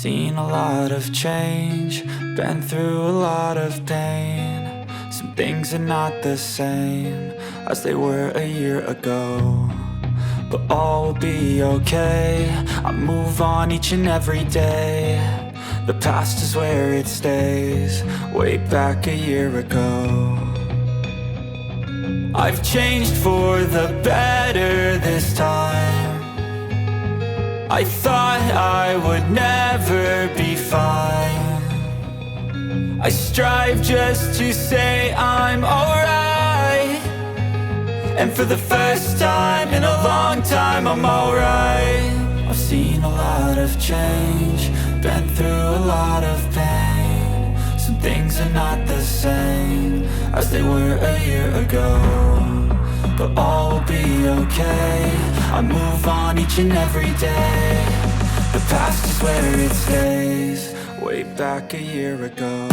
seen a lot of change, been through a lot of pain. Some things are not the same as they were a year ago, but all will be okay. I move on each and every day. The past is where it stays, way back a year ago. I've changed for the better this time. I thought I would never be fine. I strive just to say I'm alright, and for the first time in a long time I'm alright. I've seen a lot of change, been through a lot of pain. Some things are not the same as they were a year ago, but all will be okay. I move on each and every day. The past is where it stays, way back a year ago.